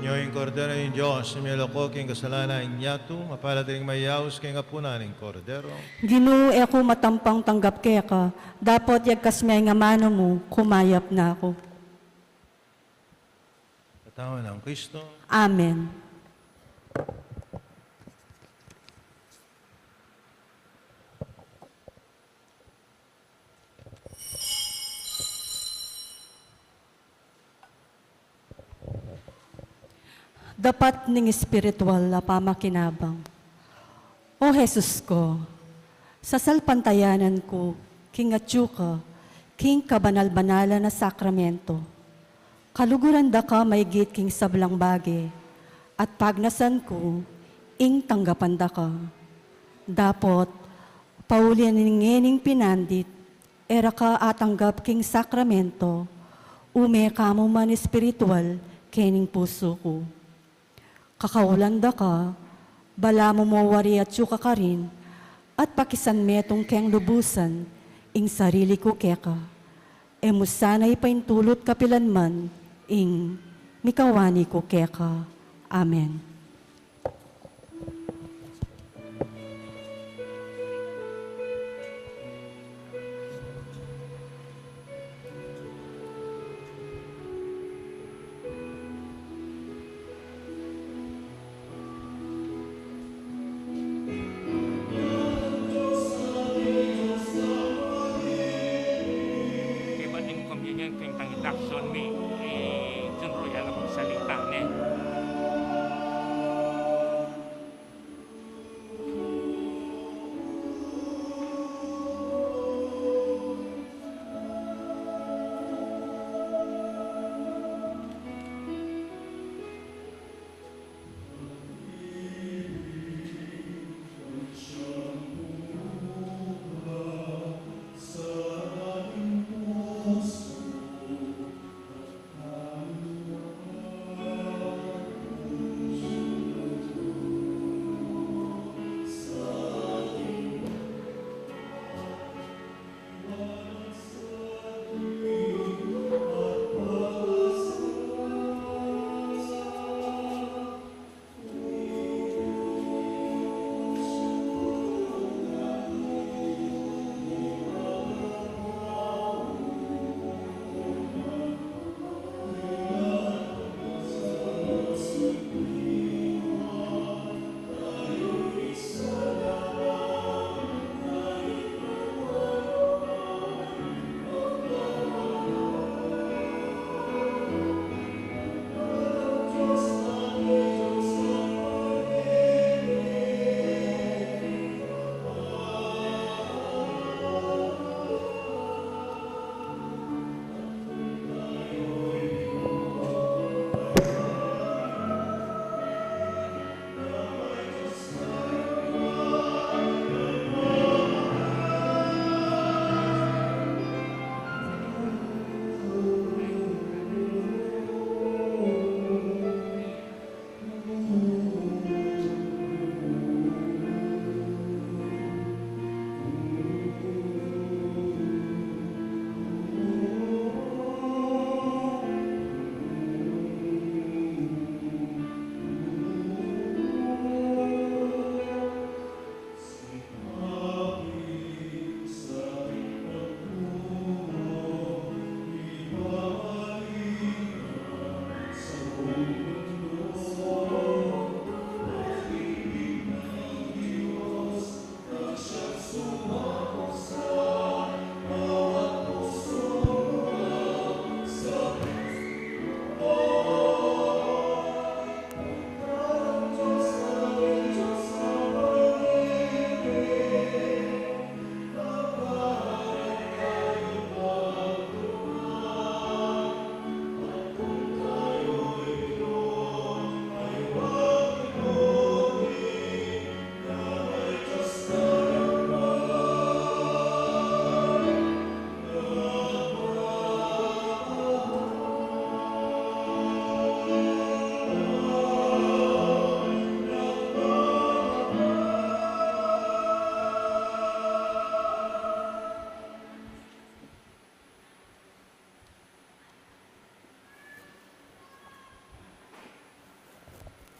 Nyo yung kordero yung Diyos, similoko king kasalanan inyatu, mapaladaling mayaws king apunan ng kordero. Ginoo ako matampang tanggap keka. Dapat yagkas may nga mano mo, kumayap na ako. Katawan ng Kristo, Amen. Dapat ning espiritual na pamakinabang. O Jesus ko, sa salpantayanan ko, king atsuka, king kabanal-banala na sakramento, kaluguran da ka may git king sablang bagi, at pagnasan ko, ing tanggapan da ka. Dapot, paulian ningening pinandit, era ka atanggap king sakramento, ume kamo man espiritual, kening puso ko. Kakawalanda ka, bala mo mawari at suka ka rin, at pakisan metong keng lubusan, ing sarili ko keka. E mo sana'y paintulot kapilanman, ing mikawani ko keka. Amen.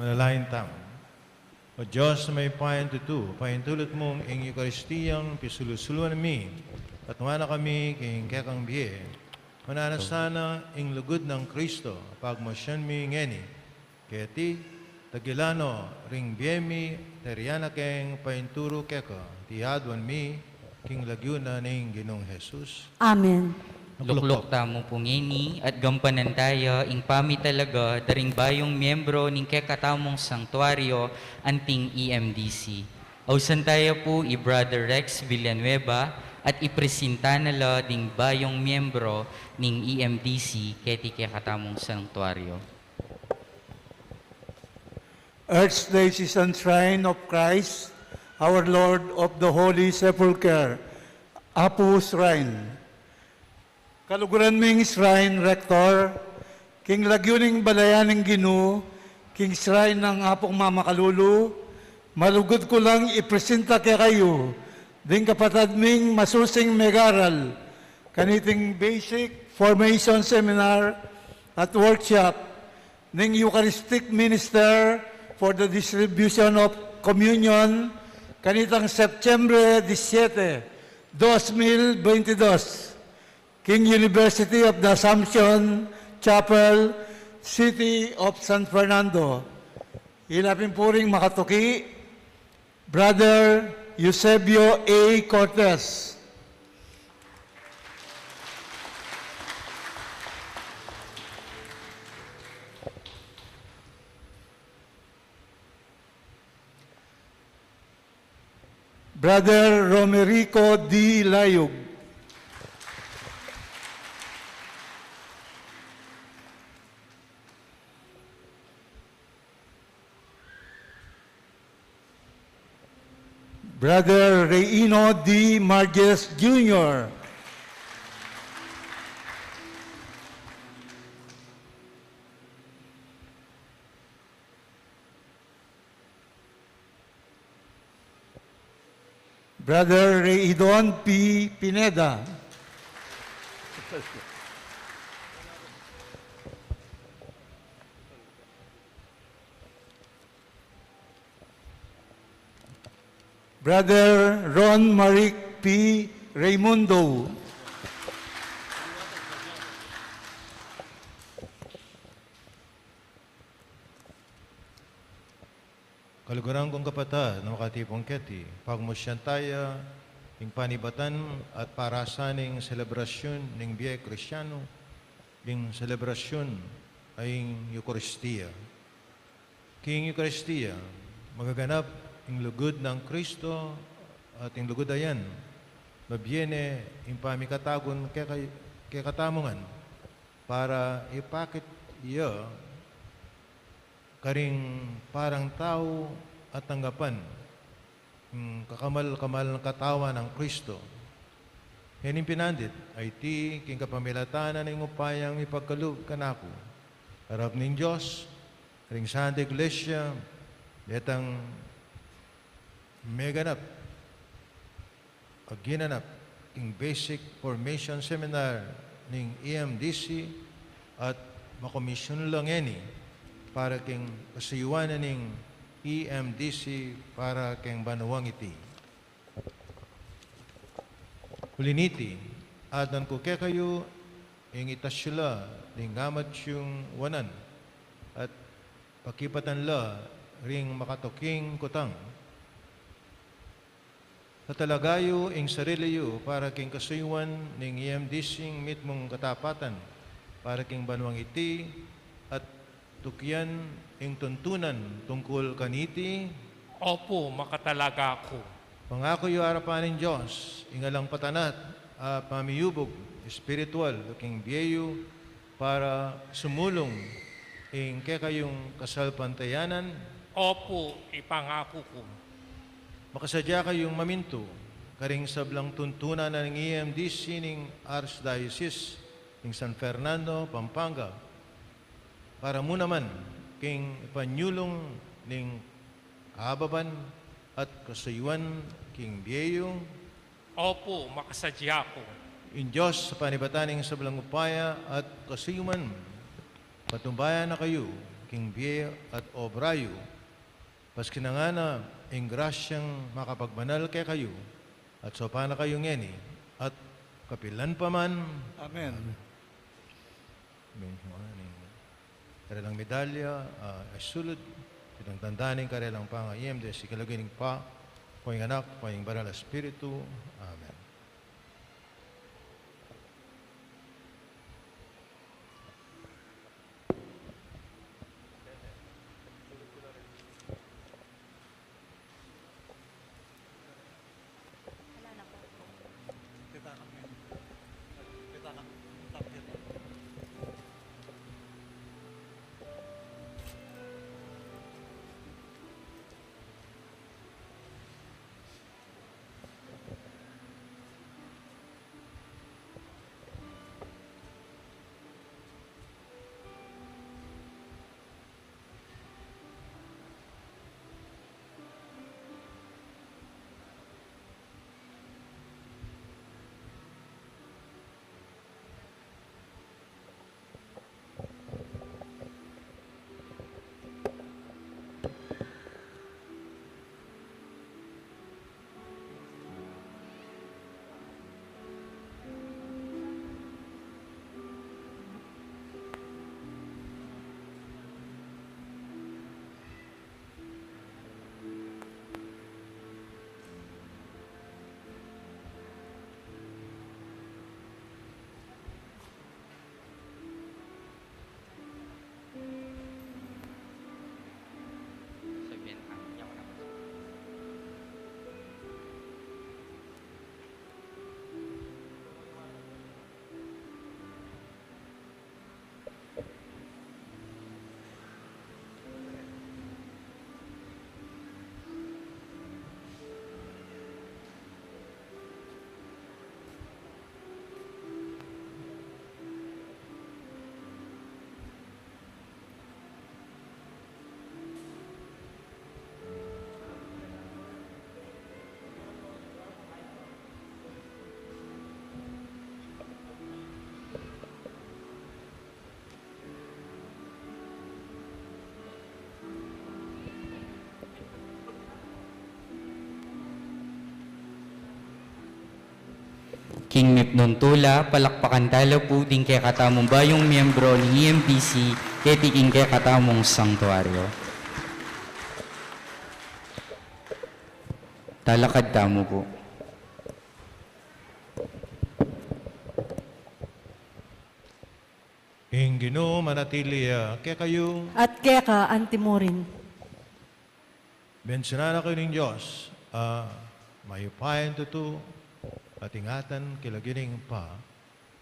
Manalangin tamo. O Diyos na may pahintulot mong ing Eukaristiyang pisulusuluan mi, at na kami king kekang biye, manana sana ing lugod ng Kristo, pagmasyan mi ngeni, keti, tagilano, ring biyemi, teriana keng pahinturo keka, tihadwan mi, king lagyuna ning Ginong Jesus. Amen. Luklok tamo po ngini at gampanan tayo ing pami talaga daring bayong miyembro ning kekatamong sanktuaryo anting EMDC. Ausan tayo po i Brother Rex Villanueva at ipresenta na la ding bayong miyembro ning EMDC keti kekatamong sanktuaryo. Archdiocesan Shrine of Christ, our Lord of the Holy Sepulchre, Apu Shrine. Kaluguran ming Shrine Rector, King Lagyuning Balayaning Ginu, King Shrine ng Apong Mama Kalulu, malugod ko lang ipresenta kay kayo, ding kapatid ming masusing megaral, kaniting basic formation seminar at workshop, ning Eucharistic Minister for the distribution of communion, kanitang September 17, 2022. King University of the Assumption Chapel, City of San Fernando. Ilapin po ring makatuki, Brother Eusebio A. Cortez. Brother Romerico D. Layug. Brother Reino D. Marges Jr. Brother Reidon P. Pineda. Brother Ron Maric P. Raimundo. Kaluguran kong kapatid na makatipong keti, pagmusyan tayo, ing panibatan at parasaning selebrasyon ng Biye Kristyano, ing selebrasyon ay Eucharistia. King Eucharistia, magaganap ing lugod ng Kristo at ing lugod ayan, mabiene ing pamikatagon kay katamungan para ipakit iya karing parang tao at tanggapan yung kakamal-kamal ng katawan ng Kristo. Yaning pinandit ay ti king kapamilatanan ng upayang ipagkalug kanako. Harap ning Diyos, ring Santa Iglesia, detang meganap, ginanap, king basic formation seminar ning EMDC at makomisyon lang ini para king kasayuanan ning EMDC para king banuwang iti. Uliniti, adan ko kaya kayo ing itasyula ning gamat yung wanan at pakipatan la ring makatoking kutang. Tatalagayo ing sariliyo para king kasayuan ning EMDC mit mong katapatan para king banuang iti at tukyan ing tuntunan tungkol kaniti. Opo, makatalaga ako. Pangako yu harapan ng Diyos, ingalang patanat, pamiyubog, espiritual, king biyeyo, para sumulong ing kayong kasalpantayanan. Opo, ipangako ko. Makasadya kayong maminto, karing sablang tuntunan ng EMDC ning Archdiocese ning San Fernando, Pampanga, para mo naman king panyulong ning kahababan at kasayuan king biyeyo. Opo, makasadya ko. In Diyos sa panibataning sablang upaya at kasayuman, patumbayan na kayo King Bie at Obrayo, paski na nga na ingrasyang makapagbanal kay kayo, at sopa na kayo ngeni, at kapilan pa man, Amen. karelang medalya, ay sulod, pinagtandaning karelang panga IMDS, ikalagining pa, ko'y anak, ko'y banal na Espiritu. Amen. King Mipnontula, palakpakan tala po din kay katamong bayong miyembro ng EMPC, kay tiking kay katamong sanktuaryo. Talakad tamo po. Ing Ginoo manatili kay kayo, At keka antimurin. bensyonan kayo ng Diyos, mayupayan tuto, at ingatan kilagining pa,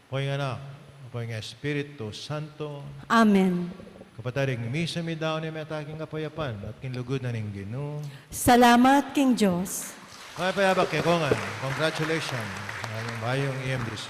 ko'y anak, ko'y Espiritu Santo, Amen. kapataring misa mi daw ni metaking kapayapan, at kinlugod na ning Ginoo. Salamat, King Diyos. Kaya payabak kay Kongan, congratulations, bayong EMDC.